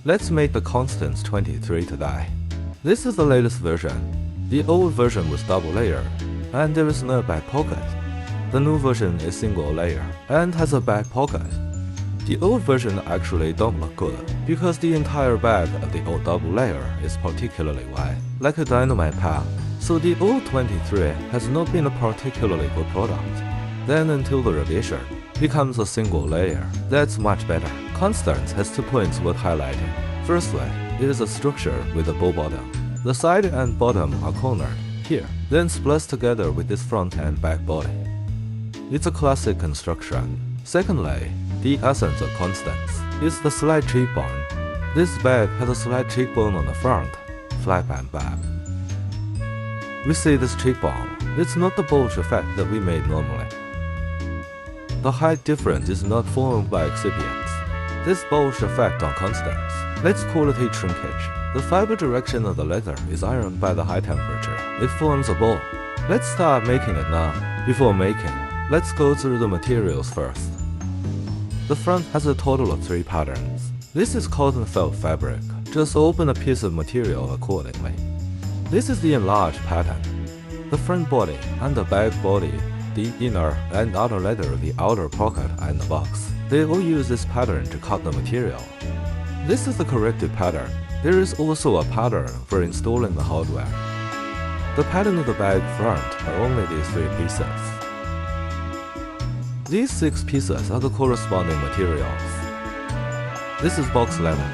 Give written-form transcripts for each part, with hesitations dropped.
Let's make the Constance 23 today. This is the latest version. The old version was double layer, and there is no back pocket. The new version is single layer, and has a back pocket. The old version actually don't look good, because the entire back of the old double layer is particularly wide, like a dynamite pack. So the old 23 has not been a particularly good product. Then until the revision becomes a single layer, that's much better. Constance has 2 points worth highlighting. Firstly, it is a structure with a bow bottom. The side and bottom are cornered here, then spliced together with this front and back body. It's a classic construction. Secondly, the essence of Constance is the slight cheekbone. This bag has a slight cheekbone on the front, flap and back. We see this cheekbone. It's not the bulge effect that we made normally. The height difference is not formed by excipients. This bulge effect on Constance, let's call it heat shrinkage. The fiber direction of the leather is ironed by the high temperature. It forms a ball. Let's start making it now. Before making, let's go through the materials first. The front has a total of 3 patterns. This is cotton felt fabric. Just open a piece of material accordingly. This is the enlarged pattern. The front body and the back body, the inner and outer leather of the outer pocket and the box. They all use this pattern to cut the material. This is the corrected pattern. There is also a pattern for installing the hardware. The pattern of the bag front are only these 3 pieces. These 6 pieces are the corresponding materials. This is box leather.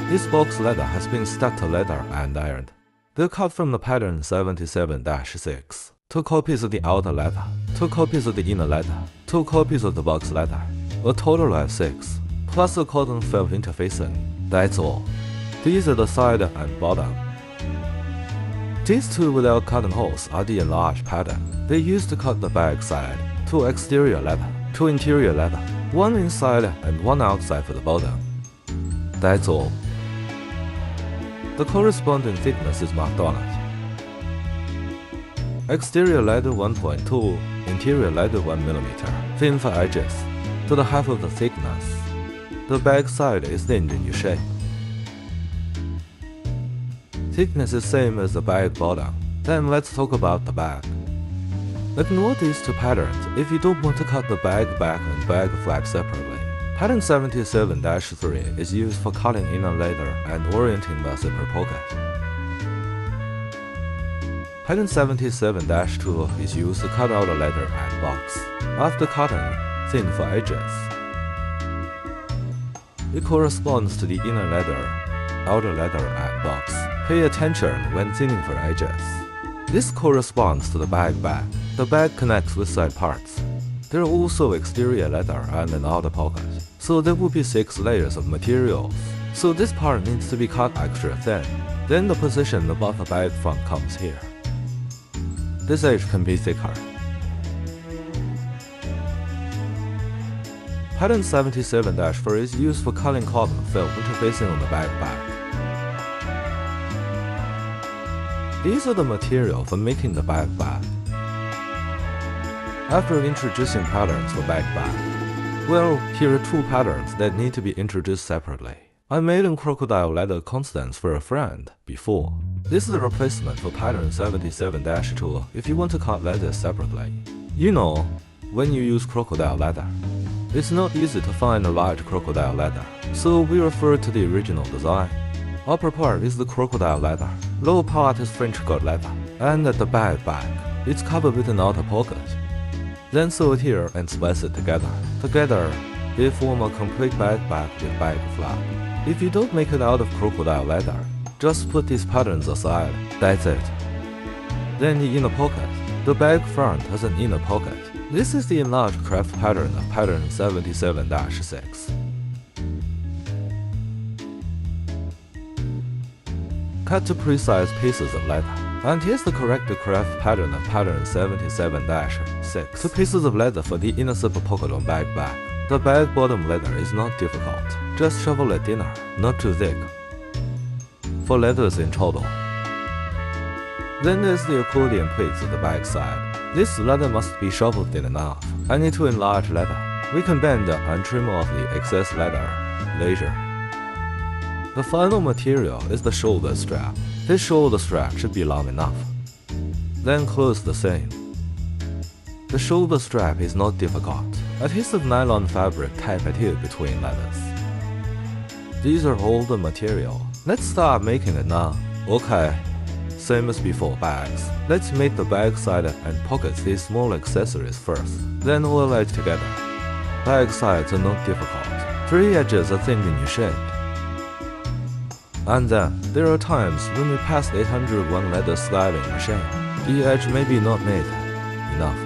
This box leather has been stuck to leather and ironed. They're cut from the pattern 77-6. 2 copies of the outer leather, 2 copies of the inner leather, 2 copies of the box leather, a total of 6, plus a cotton felt interfacing. That's all. These are the side and bottom. These 2 without cutting holes are the enlarged pattern. They used to cut the back side, 2 exterior leather, 2 interior leather, 1 inside and 1 outside for the bottom. That's all. The corresponding thickness is marked on it. Exterior leather 1.2, interior leather 1 mm, thin for edges, to the half of the thickness. The back side is thin in shape. Thickness is same as the back bottom. Then let's talk about the back. Ignore these 2 patterns if you don't want to cut the bag back and bag flap separately. Pattern 77-3 is used for cutting inner leather and orienting the zipper pocket. Pattern 77-2 is used to cut outer leather and box. After cutting, thin for edges. It corresponds to the inner leather, outer leather and box. Pay attention when thinning for edges. This corresponds to the bag back. The bag connects with side parts. There are also exterior leather and an outer pocket, so there will be 6 layers of materials. So this part needs to be cut extra thin. Then the position above the bag front comes here. This edge can be thicker. Pattern 77-4 is used for cutting cotton felt interfacing on the bag back. These are the material for making the bag back. After introducing patterns for bag back, well, here are 2 patterns that need to be introduced separately. I made a crocodile leather Constance for a friend before. This is a replacement for pattern 77-2 if you want to cut leather separately. You know, when you use crocodile leather, it's not easy to find a large crocodile leather, so we refer to the original design. Upper part is the crocodile leather, lower part is French cut leather, and at the back, it's covered with an outer pocket. Then sew it here and splice it together. Together, they form a complete bag with bag flap. If you don't make it out of crocodile leather, just put these patterns aside, that's it. Then the inner pocket. The bag front has an inner pocket. This is the enlarged craft pattern of pattern 77-6. Cut 2 precise pieces of leather. And here's the corrected craft pattern of pattern 77-6. 2 pieces of leather for the inner zipper pocket on bag back. The bag bottom leather is not difficult. Just shovel it thinner, not too thick. 4 leathers in total. Then there's the accordion pleats at the back side. This leather must be shoveled thin enough. I need to enlarge leather. We can bend and trim off the excess leather later. The final material is the shoulder strap. This shoulder strap should be long enough. Then close the seam. The shoulder strap is not difficult. Adhesive nylon fabric type adhere between leathers. These are all the material. Let's start making it now. Okay. Same as before bags. Let's make the bag side and pockets these small accessories first. Then we'll edge together. Bag sides are not difficult. 3 edges are thinly shaped. And then, there are times when we pass 801 leather styling machine. The edge may be not made enough.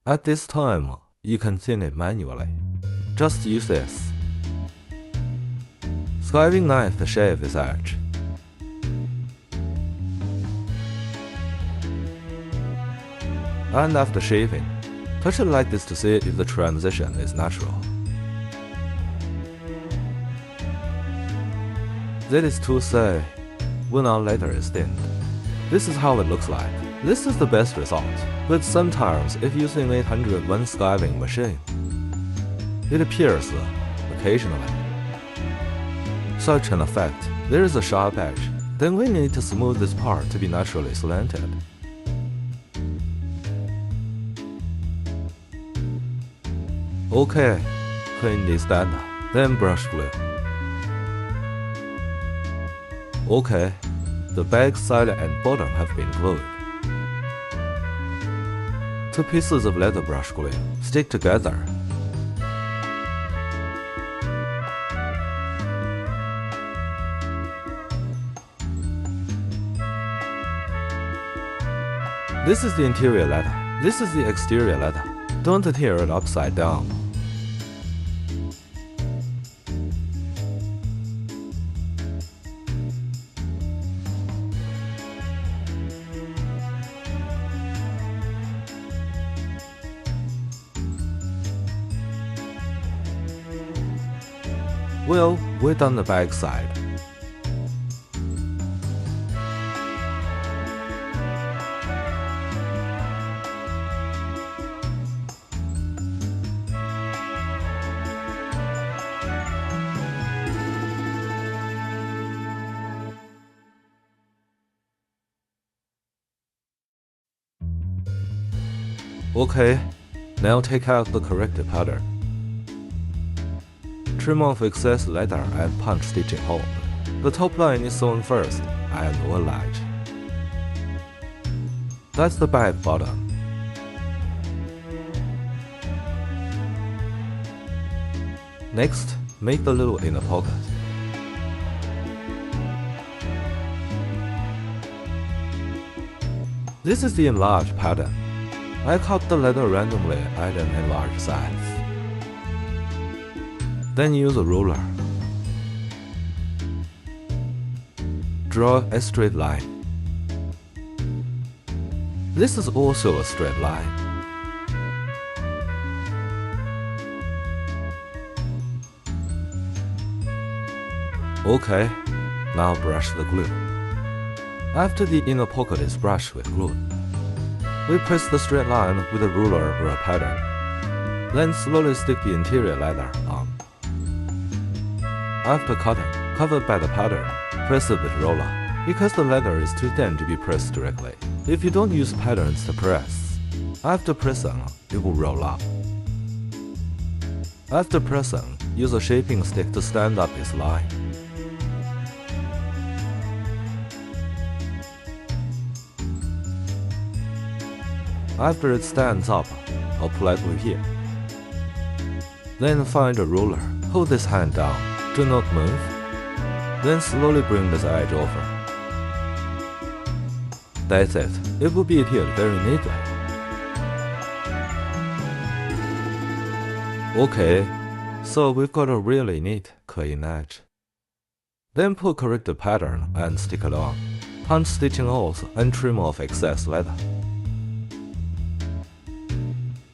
At this time, you can thin it manually. Just use this. Skiving knife to shave this edge. And after shaving, touch it like this to see if the transition is natural. That is to say, when our leather is thinned. This is how it looks like. This is the best result, but sometimes if using 801 skiving machine, it appears occasionally. Such an effect, there is a sharp edge, then we need to smooth this part to be naturally slanted. Okay, clean this data, then brush glue. Okay, the bag side and bottom have been glued. 2 pieces of leather brush glue stick together. This is the interior leather. This is the exterior leather. Don't adhere it upside down. Well, we're done the back side. Okay, now take out the corrected pattern. Trim off excess leather and punch stitching hole. The top line is sewn first and will latch. That's the back bottom. Next, make the little inner pocket. This is the enlarged pattern. I cut the leather randomly at an enlarged size. Then use a ruler. Draw a straight line. This is also a straight line. Okay, now brush the glue. After the inner pocket is brushed with glue, we press the straight line with a ruler or a pattern. Then slowly stick the interior leather on. After cutting, covered by the pattern, press it with roller, because the leather is too thin to be pressed directly. If you don't use patterns to press, after pressing, it will roll up. After pressing, use a shaping stick to stand up its line. After it stands up, apply glue here. Then find a ruler, hold this hand down, do not move. Then slowly bring this edge over. That's it, it will be adhered very neatly. Okay, so we've got a really neat clean edge. Then put corrected pattern and stick it on. Punch stitching holes and trim off excess leather.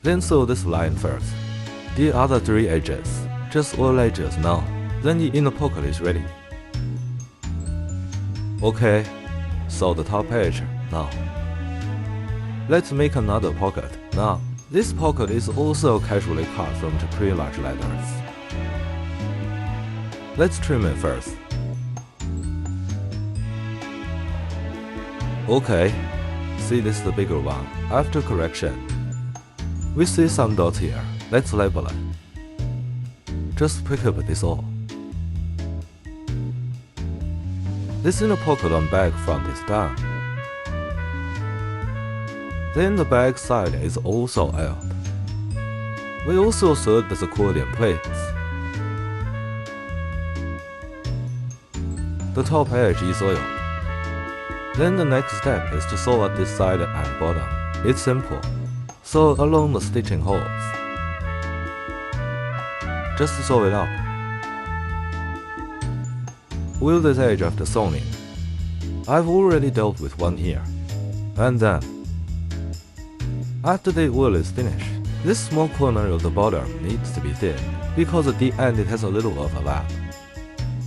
Then sew this line first. The other 3 edges, just all edges now. Then the inner pocket is ready. Okay, sew the top edge now. Let's make another pocket now. This pocket is also casually cut from the pre-large leathers. Let's trim it first. Okay, see, this is the bigger one. After correction, we see some dots here. Let's label it. Just pick up this all. This inner pocket on back front is done. Then the back side is also oiled. We also soldered the accordion plates. The top edge is oiled. Then the next step is to sew at this side and bottom. It's simple. Sew along the stitching holes. Just sew it up. Wheel this edge after sewing. I've already dealt with one here. And then, after the wheel is finished, this small corner of the bottom needs to be thinned, because at the end it has a little overlap.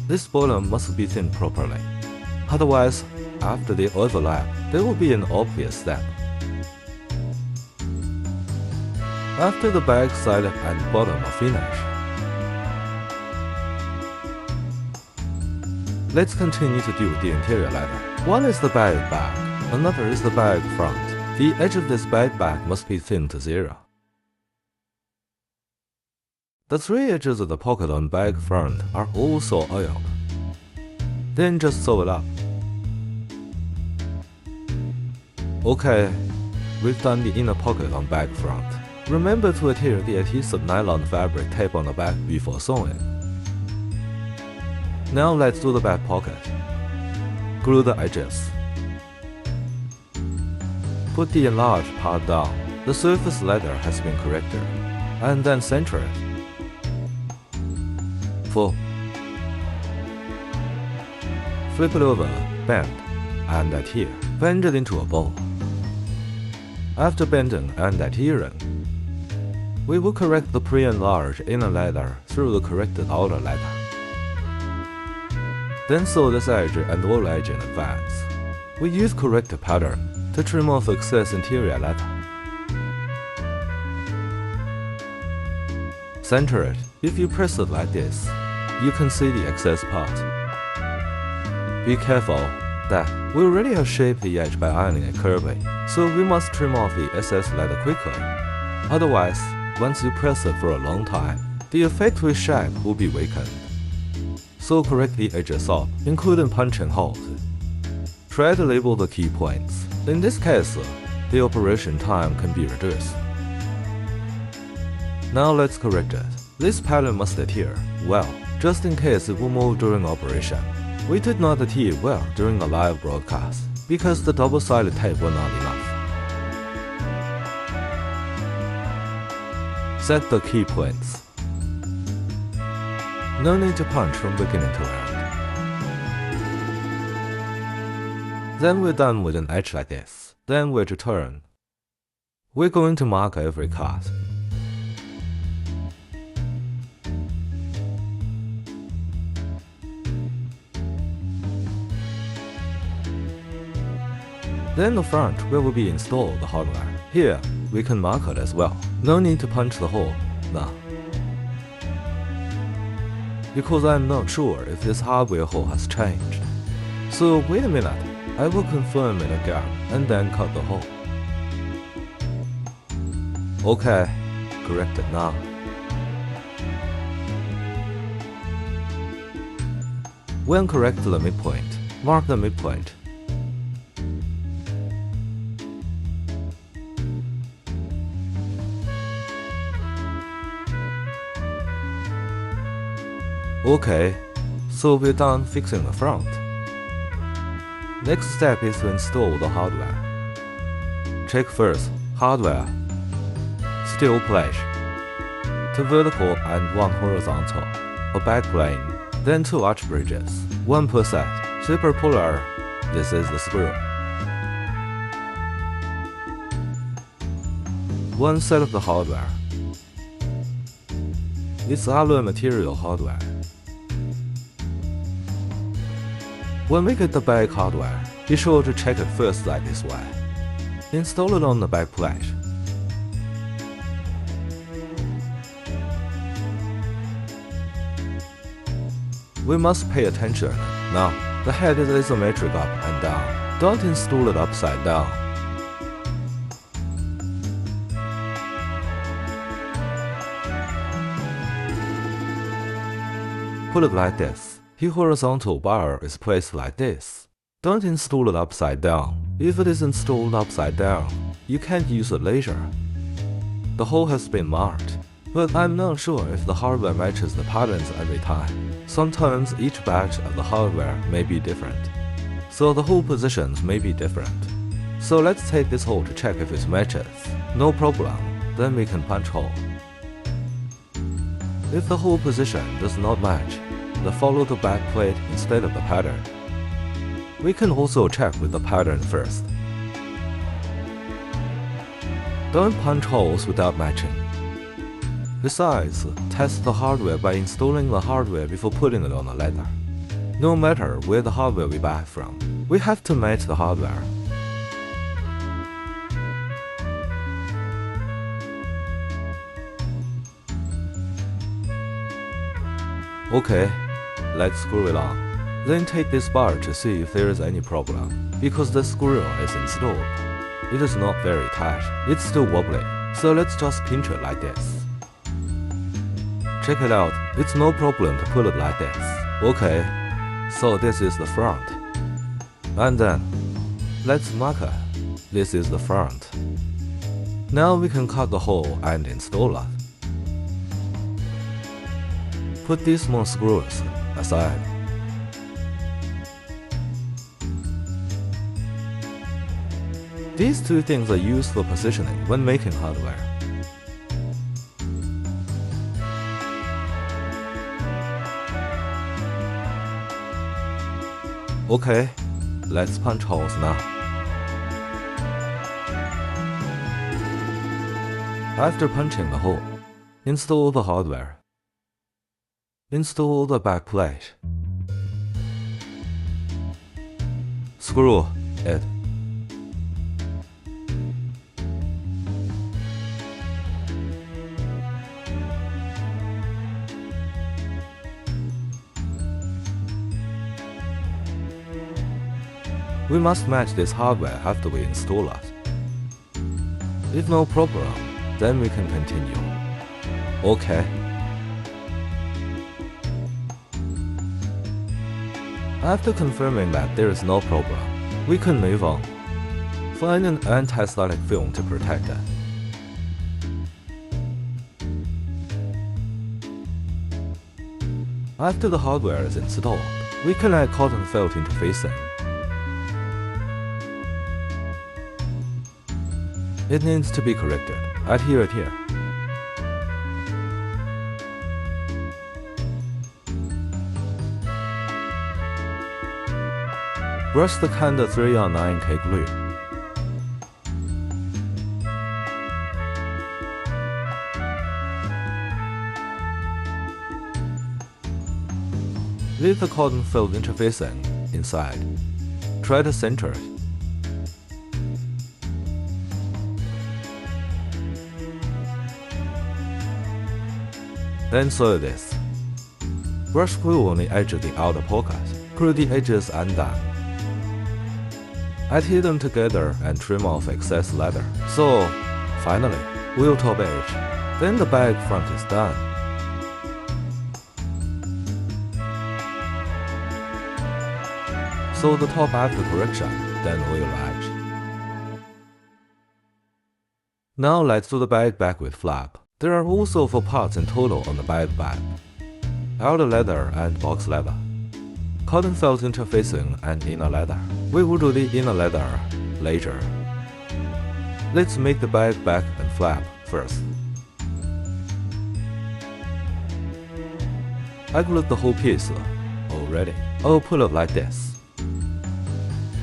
This bottom must be thinned properly. Otherwise, after the overlap, there will be an obvious step. After the back side and bottom are finished, let's continue to do the interior leather. One is the back, another is the back front. The edge of this back must be thinned to 0. The 3 edges of the pocket on back front are also oiled. Then just sew it up. Okay, we've done the inner pocket on back front. Remember to adhere the adhesive nylon fabric tape on the back before sewing. Now let's do the back pocket. Glue the edges. Put the enlarged part down. The surface leather has been corrected. And then center it. 4. Flip it over, bend, and adhere. Bend it into a ball. After bending and adhering, we will correct the pre-enlarged inner leather through the corrected outer leather. Then sew this edge and all edge in advance. We use corrected pattern to trim off excess interior leather. Center it. If you press it like this, you can see the excess part. Be careful that we already have shaped the edge by ironing it curvy, so we must trim off the excess leather quickly. Otherwise, once you press it for a long time, the effective shape will be weakened. So correct the edges up, including punching holes. Try to label the key points. In this case, the operation time can be reduced. Now let's correct it. This pattern must adhere well, just in case it will move during operation. We did not adhere well during the live broadcast, because the double-sided tape was not enough. Set the key points. No need to punch from beginning to end. Then we're done with an edge like this. Then we're to turn. We're going to mark every cut. Then the front where will be installed the hardware. Here, we can mark it as well. No need to punch the hole now, because I'm not sure if this hardware hole has changed. So wait a minute, I will confirm it again and then cut the hole. Okay, correct it now. When correct the midpoint, mark the midpoint. Okay, so we're done fixing the front. Next step is to install the hardware. Check first, hardware, steel plate, 2 vertical and 1 horizontal, a back plane, then 2 arch bridges, 1 per set, zipper puller, this is the screw. 1 set of the hardware. It's alloy material hardware. When we get the back hardware, be sure to check it first like this way. Install it on the back plate. we must pay attention. Now, the head is isometric up and down. Don't install it upside down. Put it like this. The horizontal bar is placed like this. Don't install it upside down. If it is installed upside down, you can't use a laser. The hole has been marked, but I'm not sure if the hardware matches the patterns every time. Sometimes each batch of the hardware may be different, so the hole positions may be different. So let's take this hole to check if it matches. No problem, then we can punch hole. If the hole position does not match, then follow the back plate instead of the pattern. We can also check with the pattern first. Don't punch holes without matching. Besides, test the hardware by installing the hardware before putting it on the leather. No matter where the hardware we buy from, we have to match the hardware. Okay, let's screw it on. Then take this bar to see if there is any problem. Because the screw is installed, it is not very tight, it's still wobbly, so let's just pinch it like this. Check it out, it's no problem to put it like this. Okay, so this is the front. And then, let's mark it. This is the front. Now we can cut the hole and install it. Put these small screws aside. These two things are used for positioning when making hardware. Okay, let's punch holes now. After punching the hole, install the hardware. Install the back plate. Screw it. We must match this hardware after we install it. If no problem, then we can continue. Okay. After confirming that there is no problem, we can move on. Find an anti-static film to protect it. After the hardware is installed, we can add cotton felt interfacing. It needs to be corrected. Adhere it here. Brush the Kanda 3R9K glue. Leave the cotton felt interfacing inside. Try to center it. Then sew this. Brush glue on the edge of the outer pocket. Glue the edges and down. Adhere them together and trim off excess leather. So, finally, wheel top edge. Then the bag front is done. Sew the top after correction, then wheel edge. Now let's do the bag back with flap. There are also 4 parts in total on the bag back. Outer leather and box leather. Cotton felt interfacing and inner leather. We will do the inner leather later. Let's make the bag back and flap first. I glued the whole piece already. I'll put it like this.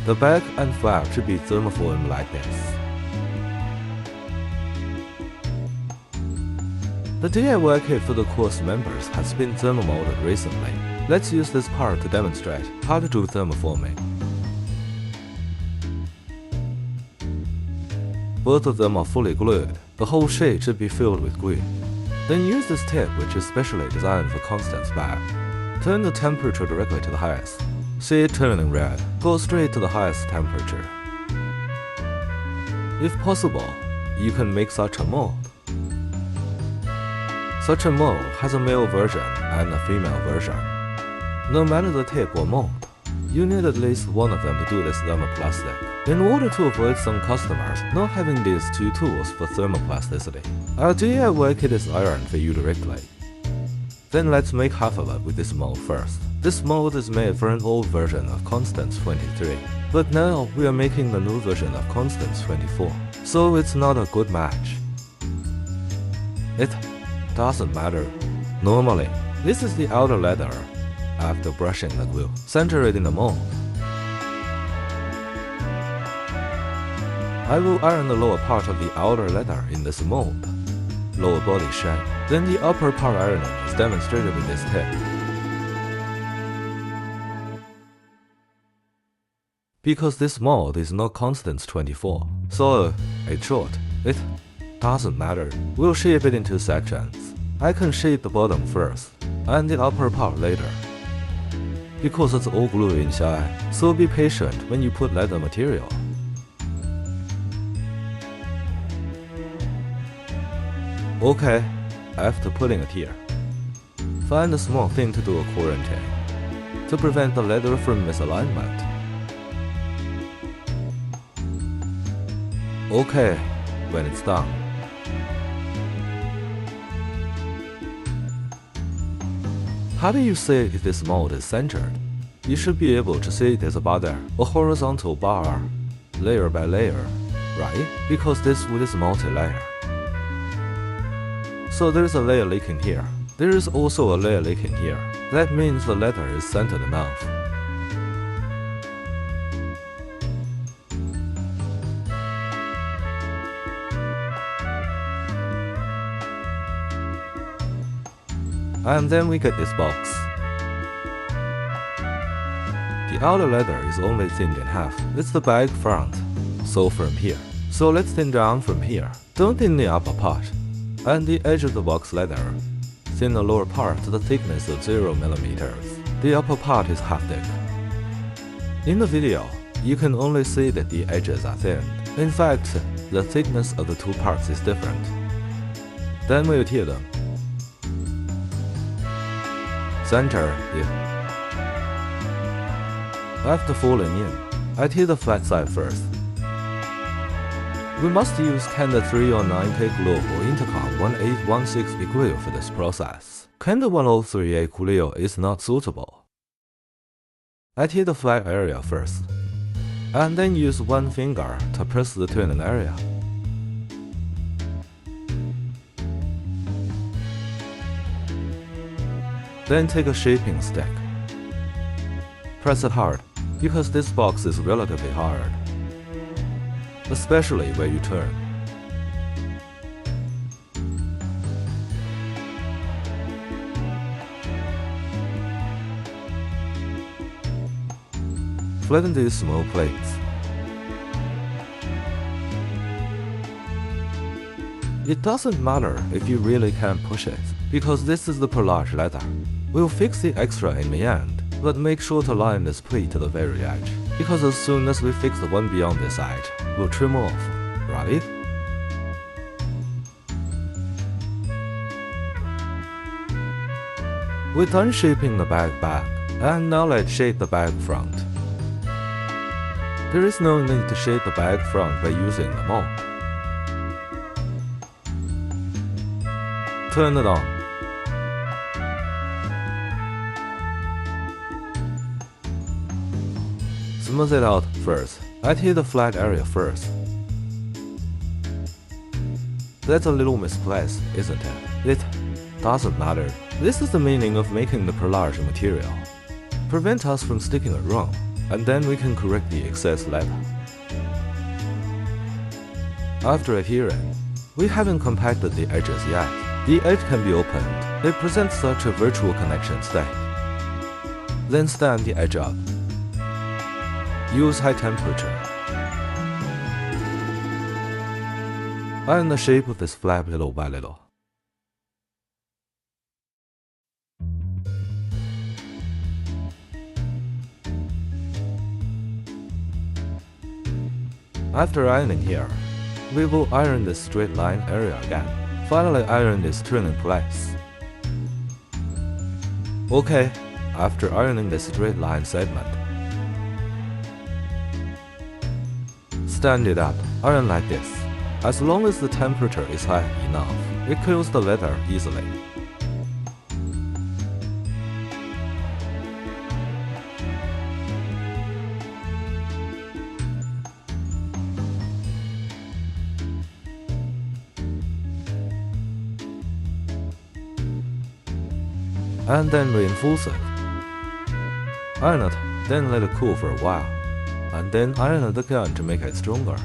The bag and flap should be thermoformed like this. The DIY kit for the course members has been thermomolded recently. Let's use this part to demonstrate how to do thermoforming. Both of them are fully glued. The whole sheet should be filled with glue. Then use this tip, which is specially designed for Constance bag. Turn the temperature directly to the highest. See it turning red. Go straight to the highest temperature. If possible, you can make such a mold. Such a mold has a male version and a female version. No matter the tip or mold, you need at least one of them to do this thermoplastic. In order to avoid some customers not having these two tools for thermoplasticity, I'll DIY this iron for you directly. Then let's make half of it with this mold first. This mold is made for an old version of Constance 23, but now we are making the new version of Constance 24, so it's not a good match. It doesn't matter. Normally, this is the outer leather. After brushing the glue, center it in the mold. I will iron the lower part of the outer leather in this mold. Lower body shape. Then the upper part ironing is demonstrated with this tip. Because this mold is not Constance 24, so it's short. It doesn't matter. We'll shape it into sections. I can shape the bottom first, and the upper part later. Because it's all glue inside, so be patient when you put leather material. Okay, after putting it here, find a small thing to do a quarantine, to prevent the leather from misalignment. Okay, when it's done. How do you see if this mold is centered? You should be able to see there's a bar there, a horizontal bar, layer by layer, right? Because this wood is multi-layer. So there's a layer leaking here. There is also a layer leaking here. That means the leather is centered enough. And then we get this box. The outer leather is only thinned in half. It's the back front. So from here. So let's thin down from here. Don't thin the upper part. And the edge of the box leather. Thin the lower part to the thickness of 0 mm. The upper part is half thick. In the video, you can only see that the edges are thin. In fact, the thickness of the two parts is different. Then we'll tear them. Center here. After folding in, I tear the flat side first. We must use Candle 309K glue or Intercom 1816 glue for this process. Candle 103A glue is not suitable. I tear the flat area first, and then use one finger to press the turning area. Then take a shaping stick. Press it hard, because this box is relatively hard, especially where you turn. Flatten these small plates. It doesn't matter if you really can't push it, because this is the perlage leather. We'll fix the extra in the end, but make sure to line this plate to the very edge, because as soon as we fix the one beyond this edge, we'll trim off, right? We're done shaping the back, and now let's shape the back front. There is no need to shape the back front by using the mold. Turn it on. Smooth it out first. I tear the flat area first. That's a little misplaced, isn't it? It doesn't matter. This is the meaning of making the perlage material. Prevent us from sticking it wrong, and then we can correct the excess leather. After adhering, we haven't compacted the edges yet. The edge can be opened. It presents such a virtual connection state. Then stand the edge up. Use high temperature. Iron the shape of this flap little by little. After ironing here, we will iron this straight line area again. Finally iron this turn in place. OK, after ironing the straight line segment, stand it up, iron like this. As long as the temperature is high enough, it cools the leather easily. And then reinforce it. Iron it, then let it cool for a while, and then iron it again to make it stronger.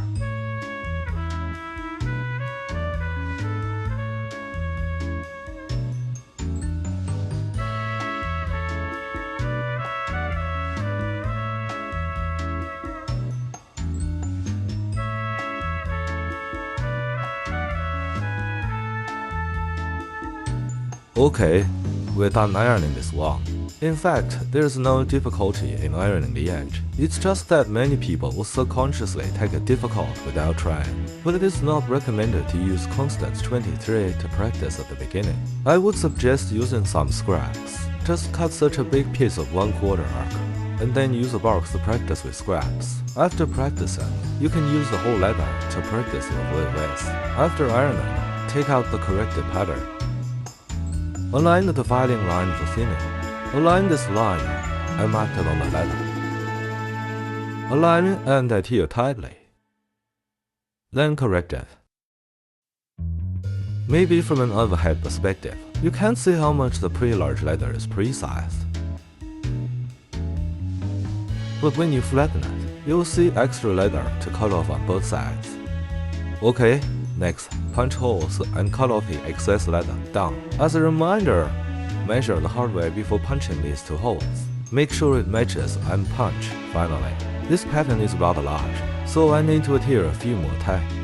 Okay, we're done ironing this one. In fact, there's no difficulty in ironing the edge. It's just that many people will subconsciously take it difficult without trying. But it is not recommended to use Constance 23 to practice at the beginning. I would suggest using some scraps. Just cut such a big piece of 1/4 arc, and then use a box to practice with scraps. After practicing, you can use the whole leather to practice your blade with. After ironing, take out the corrected pattern. Align the dividing line for thinning. Align this line and mark it on the leather. Align it and adhere tightly. Then correct it. Maybe from an overhead perspective, you can't see how much the pre-large leather is pre-sized. But when you flatten it, you'll see extra leather to cut off on both sides. Okay, next, punch holes and cut off the excess leather down. As a reminder, measure the hardware before punching these two holes. Make sure it matches and punch finally. This pattern is rather large, so I need to adhere a few more tags.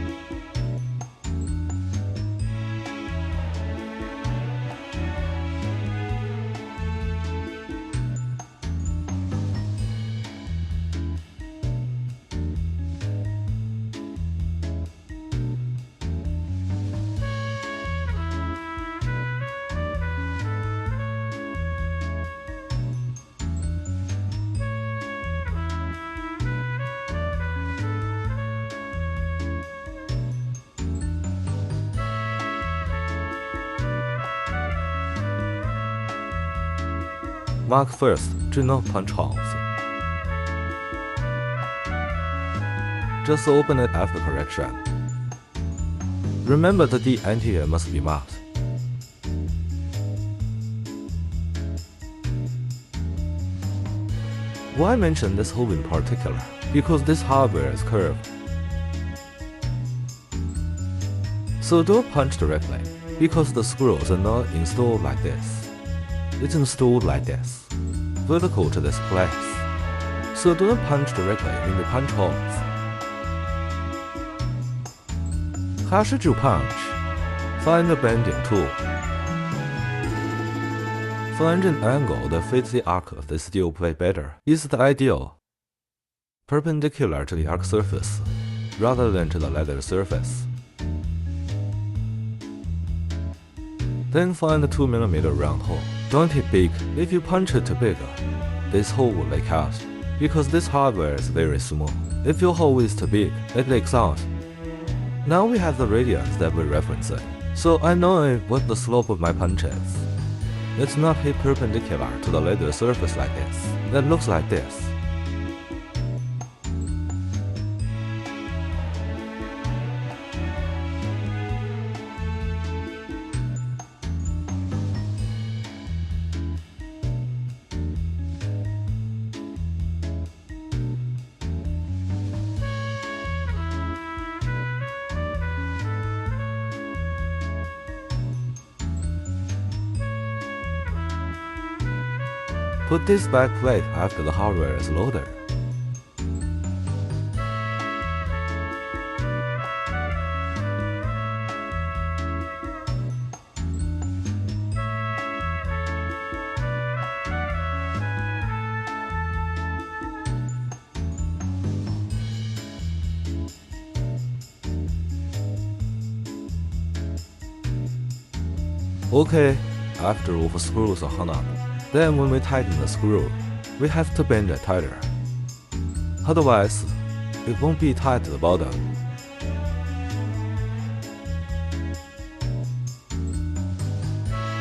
Mark first, do not punch holes. Just open it after correction. Remember that the anterior must be marked. Why mention this hole in particular? Because this hardware is curved. So don't punch directly, because the screws are not installed like this. It's installed like this, vertical to this place. So don't punch directly in the punch holes. 还是就 punch. Find a bending tool. Find an angle that fits the arc of the steel plate better. Is the ideal perpendicular to the arc surface, rather than to the leather surface. Then find a 2mm round hole. Don't hit big. If you punch it too big, this hole will leak out, because this hardware is very small. If your hole is too big, it leaks out. Now we have the radius that we're referencing, so I know what the slope of my punch is. It's not hit perpendicular to the leather surface like this. That looks like this. Put this back plate after the hardware is loaded. Okay, after all the screws are hung up, then when we tighten the screw, we have to bend it tighter. Otherwise, it won't be tight at the bottom.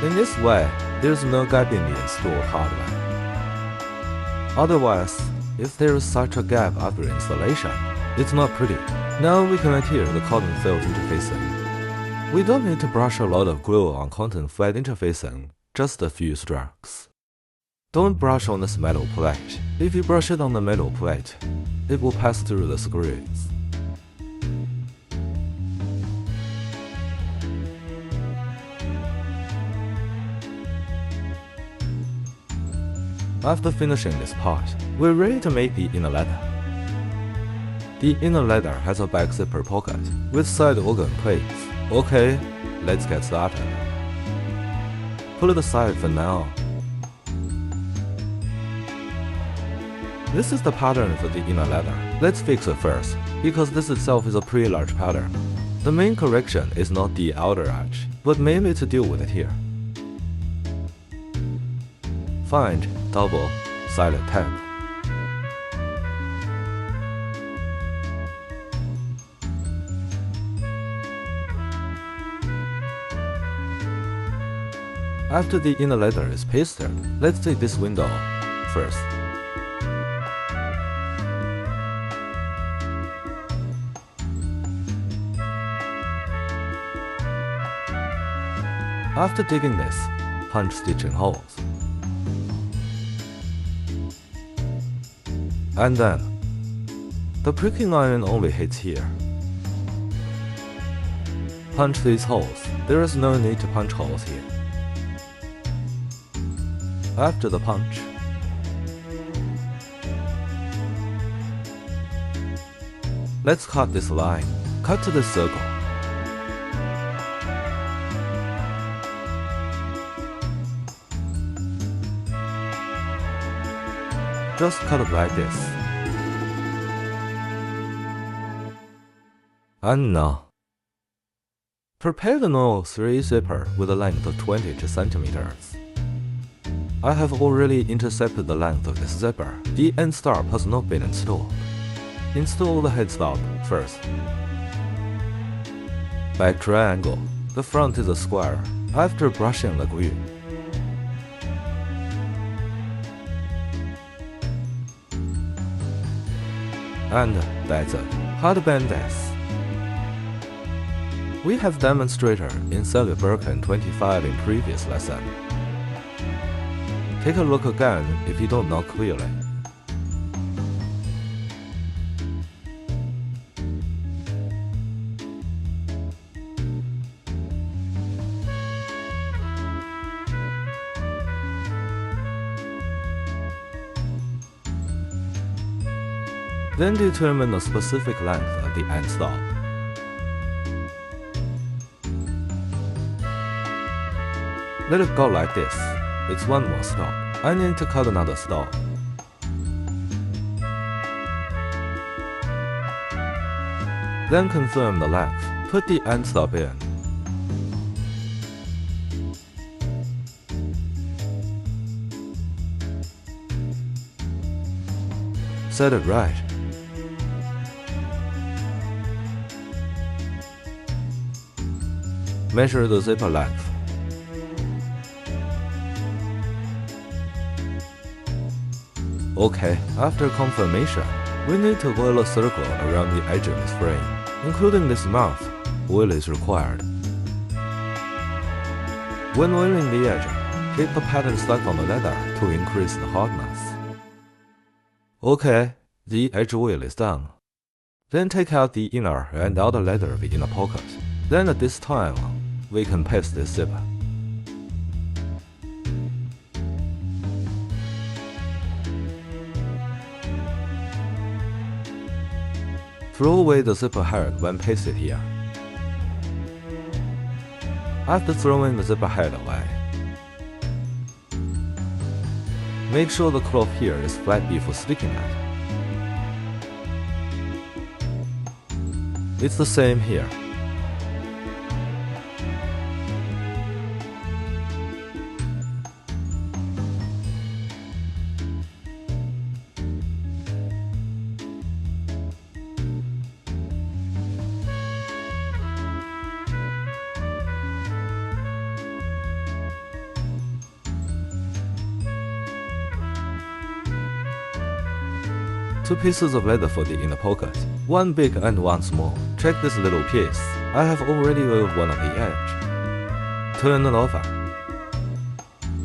In this way, there's no gap in the installed hardware. Otherwise, if there is such a gap after installation, it's not pretty. Now we can adhere the cotton felt interfacing. We don't need to brush a lot of glue on cotton felt interfacing, just a few strokes. Don't brush on this metal plate. If you brush it on the metal plate, it will pass through the screws. After finishing this part, we're ready to make the inner leather. The inner leather has a back zipper pocket with side organ plates. Okay, let's get started. Pull it aside for now. This is the pattern for the inner leather. Let's fix it first, because this itself is a pretty large pattern. The main correction is not the outer edge, but mainly to deal with it here. Find double-sided tape. After the inner leather is pasted, let's take this window first. After digging this, punch stitching holes. And then, the pricking iron only hits here. Punch these holes. There is no need to punch holes here. After the punch, let's cut this line. Cut to this circle. Just cut it like this. And now, prepare the normal 3 zipper with a length of 20 centimeters. I have already intercepted the length of this zipper. The end stop has not been installed. Install the head stop first. Back triangle. The front is a square. After brushing the glue, and that's it. How to bend this? We have demonstrated in Sally Birkin 25 in previous lesson. Take a look again if you don't know clearly. Then determine the specific length of the end stop. Let it go like this. It's one more stop. I need to cut another stop. Then confirm the length. Put the end stop in. Set it right. Measure the zipper length. Okay, after confirmation, we need to oil a circle around the edge of this frame, including this mouth. Oil is required. When oiling the edge, keep the pattern stuck on the leather to increase the hardness. Okay, the edge oil is done. Then take out the inner and outer leather of the inner pocket. Then at this time, we can paste this zipper. Throw away the zipper head when pasted here. After throwing the zipper head away, make sure the cloth here is flat before sticking it. It's the same here. 2 pieces of leather for the inner pocket, 1 big and 1 small. Check this little piece. I have already oiled one of the edge. Turn it over.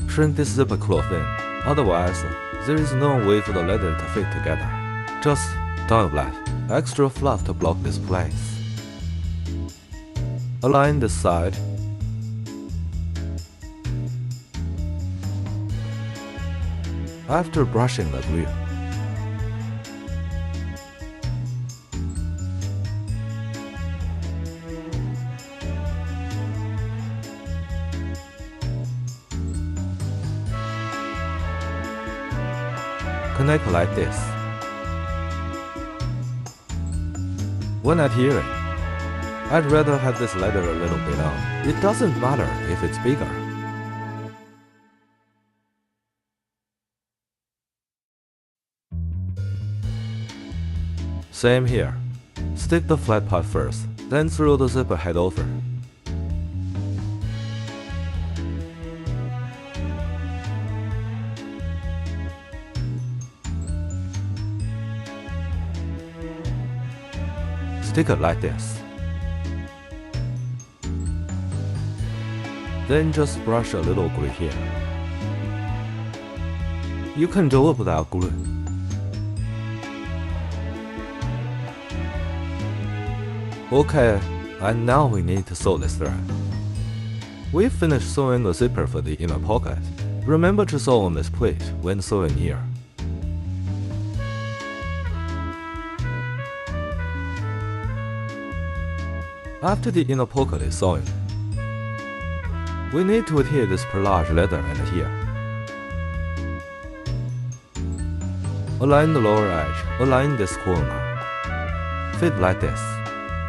Shrink this zipper cloth in, otherwise there is no way for the leather to fit together. Just don't let extra fluff to block this place. Align this side. After brushing the glue, connect like this. When adhering, I'd rather have this leather a little bit out. It doesn't matter if it's bigger. Same here. Stick the flat part first, then throw the zipper head over. Stick it like this. Then just brush a little glue here. You can do it without glue. Okay, and now we need to sew this thread. We've finished sewing the zipper for the inner pocket. Remember to sew on this plate when sewing here. After the inner pocket is sewn, we need to adhere this perlage leather and here. Align the lower edge, align this corner. Fit like this.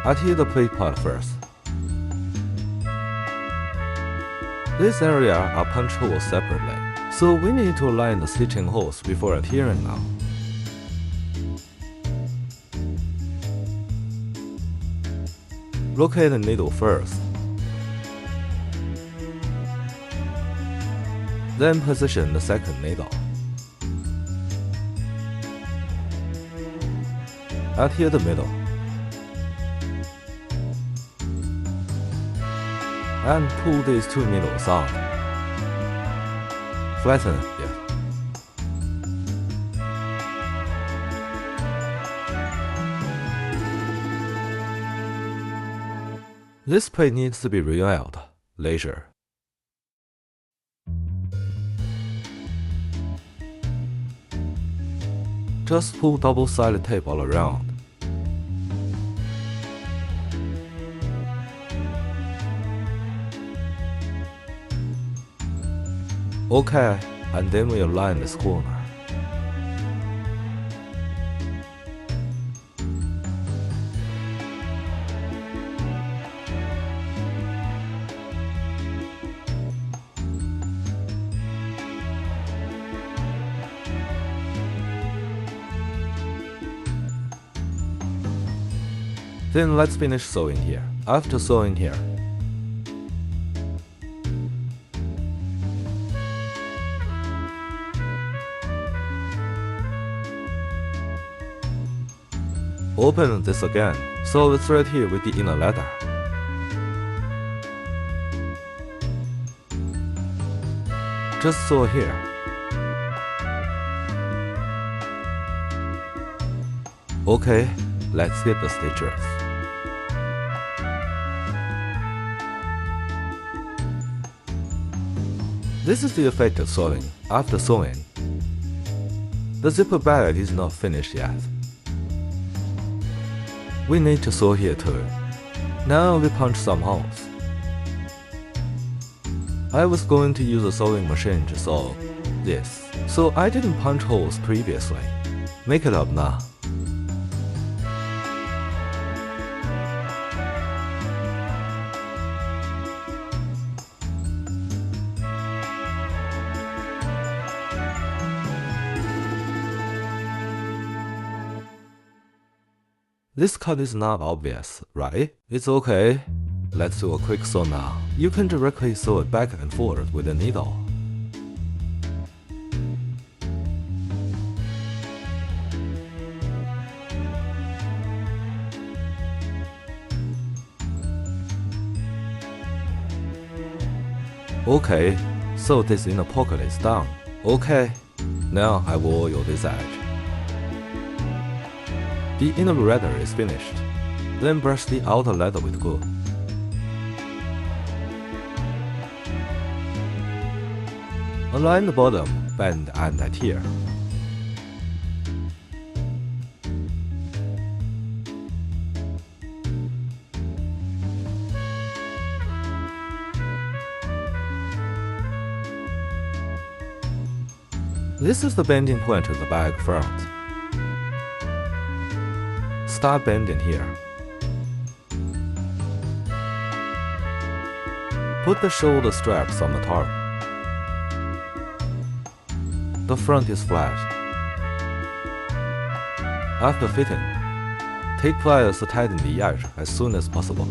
Adhere the plate part first. This area are punch holes separately, so we need to align the stitching holes before adhering now. Locate the needle first. Then position the second needle. Adhere the middle. And pull these 2 needles out. Flatten it. This plate needs to be re-oiled later. Just pull double-sided tape all around. Okay, and then we align this corner. Then let's finish sewing here. After sewing here, open this again, sew the thread here with the inner leather. Just sew here. Okay, let's skip the stitches. This is the effect of sewing. After sewing, the zipper bag is not finished yet. We need to sew here too. Now we punch some holes. I was going to use a sewing machine to sew this, so I didn't punch holes previously. Make it up now. This cut is not obvious, right? It's okay. Let's do a quick sew now. You can directly sew it back and forth with a needle. Okay, so this inner pocket is done. Okay, now I will oil this edge. The inner leather is finished. Then brush the outer leather with glue. Align the bottom, bend and adhere. This is the bending point of the bag front. Start bending here. Put the shoulder straps on the top. The front is flat. After fitting, take pliers to tighten the edge as soon as possible.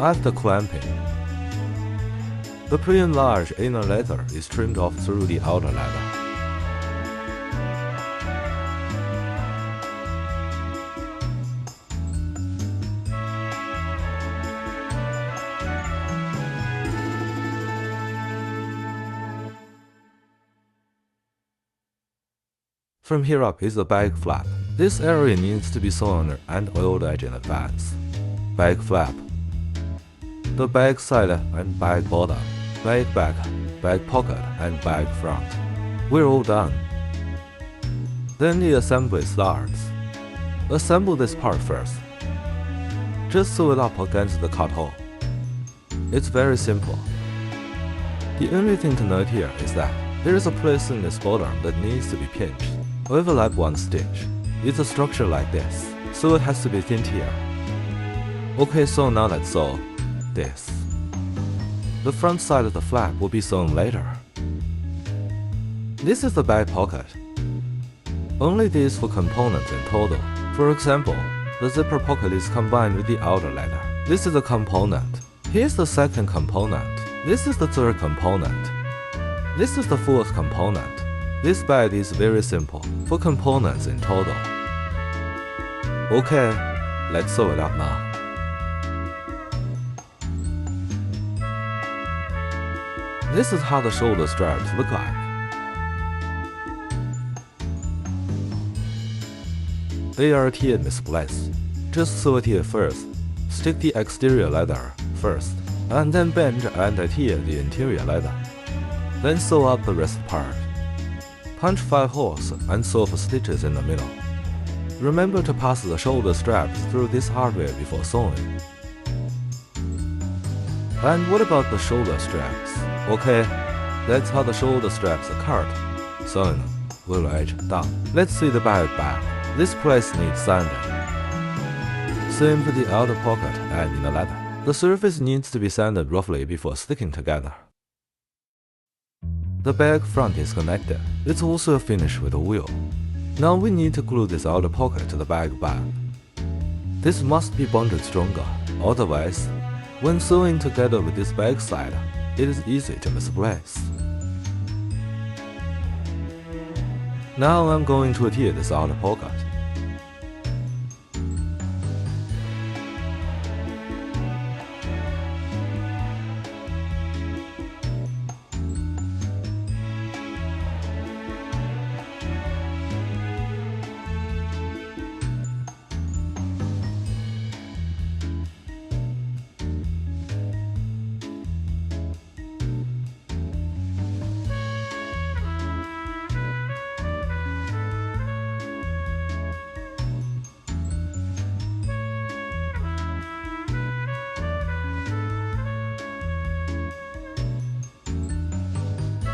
After clamping, the pre-enlarged inner leather is trimmed off through the outer leather. From here up is the bag flap. This area needs to be sewn and oiled edge in advance. Bag flap. The bag side and bag bottom, bag back, bag pocket and bag front. We're all done. Then the assembly starts. Assemble this part first. Just sew it up against the cut hole. It's very simple. The only thing to note here is that there is a place in this bottom that needs to be pinched. Overlap one stitch. It's a structure like this, so it has to be thinned here. Okay, so now let's sew this. The front side of the flap will be sewn later. This is the back pocket. Only these four components in total. For example, the zipper pocket is combined with the outer leather. This is a component. Here's the second component. This is the third component. This is the fourth component. This bag is very simple. 4 components in total. Okay, let's sew it up now. This is how the shoulder straps look like. They are tiered misplaced. Just sew it here first. Stick the exterior leather first, and then bend and adhere the interior leather. Then sew up the rest part. Punch 5 holes and sew 4 stitches in the middle. Remember to pass the shoulder straps through this hardware before sewing. And what about the shoulder straps? Okay, that's how the shoulder straps are cut. Sewn, wheel edge down. Let's see the bag back. This place needs sanding. Same for the outer pocket and inner leather. The surface needs to be sanded roughly before sticking together. The bag front is connected. It's also finished with a wheel. Now we need to glue this outer pocket to the bag back. This must be bonded stronger, otherwise, when sewing together with this bag side, it is easy to misplace. Now I'm going to adhere this outer pocket.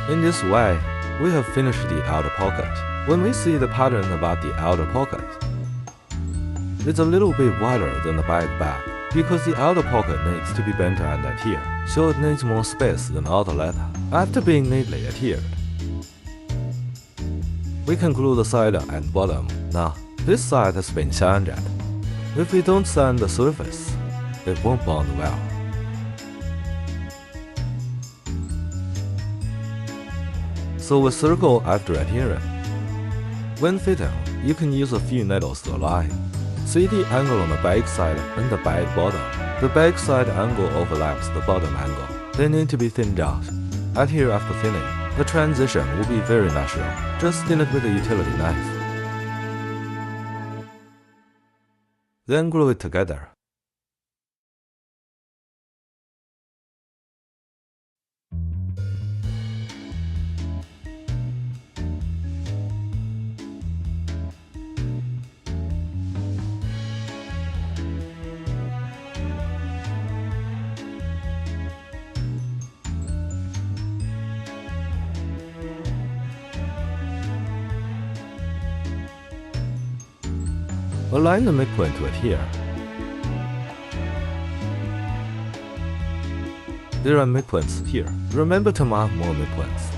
In this way, we have finished the outer pocket. When we see the pattern about the outer pocket, it's a little bit wider than the back because the outer pocket needs to be bent and adhered, so it needs more space than outer leather. After being neatly adhered, we can glue the side and bottom. Now, this side has been sanded. If we don't sand the surface, it won't bond well. so we circle after adhering. When fitting, you can use a few needles to align. See the angle on the back side and the back bottom. The back side angle overlaps the bottom angle. They need to be thinned out. Adhere after thinning. The transition will be very natural. Just thin it with a utility knife. Then glue it together. Align the midpoint to adhere. There are midpoints here. Remember to mark more midpoints.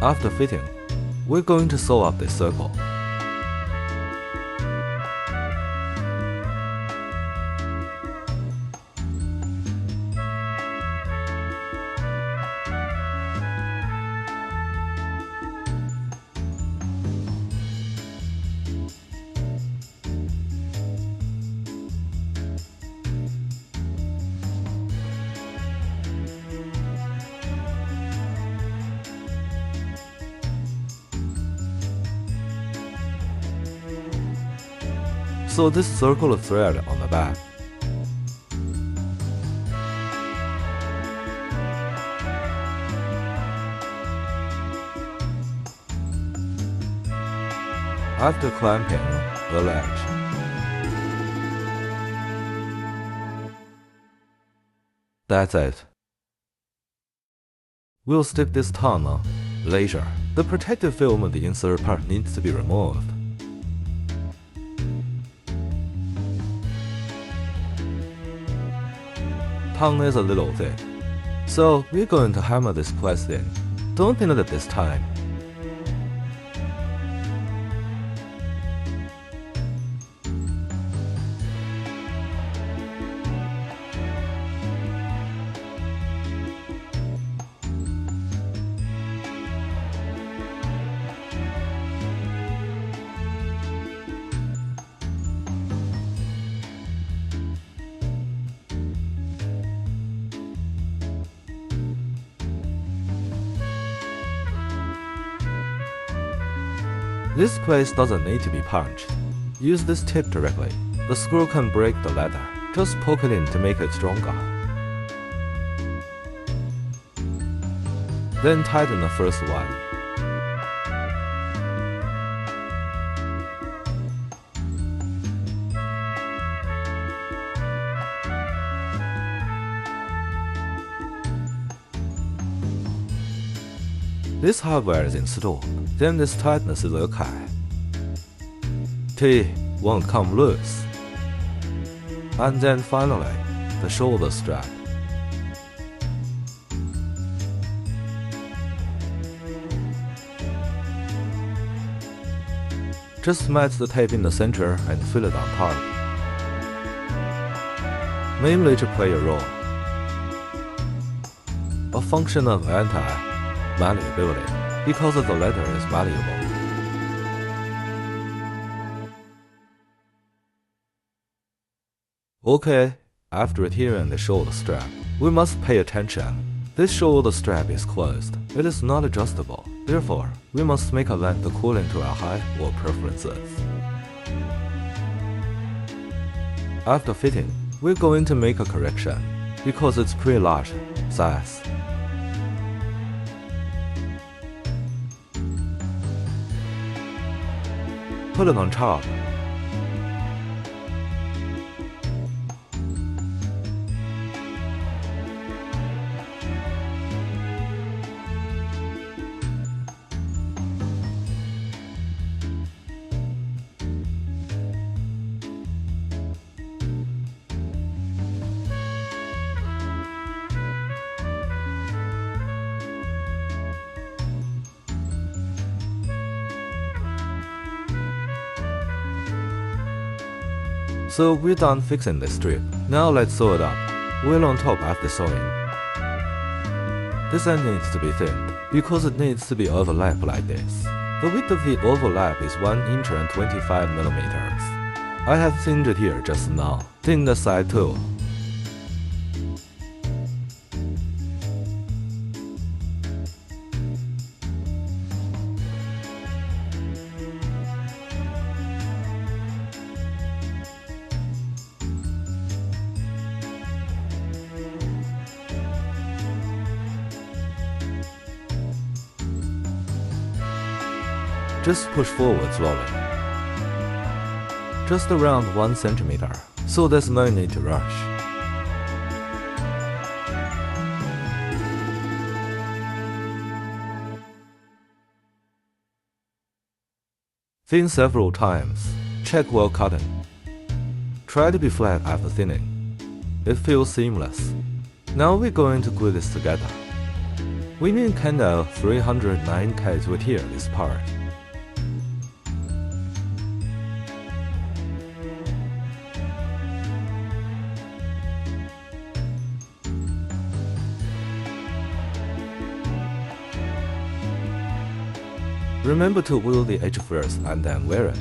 After fitting, we're going to sew up this circle. Sew this circular thread on the back. After clamping the ledge, that's it. We'll stick this tongue on later. The protective film of the insert part needs to be removed. Tongue is a little thick, so we're going to hammer this place in. Don't pin it at this time. This place doesn't need to be punched. Use this tip directly. The screw can break the leather. Just poke it in to make it stronger. Then tighten the first one. This hardware is installed, then this tightness is okay. T won't come loose. And then finally, the shoulder strap. Just match the tape in the center and fill it on top. Mainly to play a role. A function of anti-malleability, because the leather is malleable. Okay, after adhering the shoulder strap, we must pay attention. This shoulder strap is closed. It is not adjustable. Therefore, we must make a length according to our height or preferences. After fitting, we're going to make a correction, because it's pretty large size. Put it on top. So we're done fixing this strip. Now let's sew it up. We'll on top after sewing. This end needs to be thinned because it needs to be overlapped like this. The width of the overlap is 1 inch and 25 millimeters. I have thinned it here just now. Thin the side too. Just push forward slowly. Just around 1 centimeter, so there's no need to rush. Thin several times. Check while cutting. Try to be flat after thinning. It feels seamless. Now we're going to glue this together. We need kinda 309K to adhere this part. Remember to wheel the edge first and then wear it.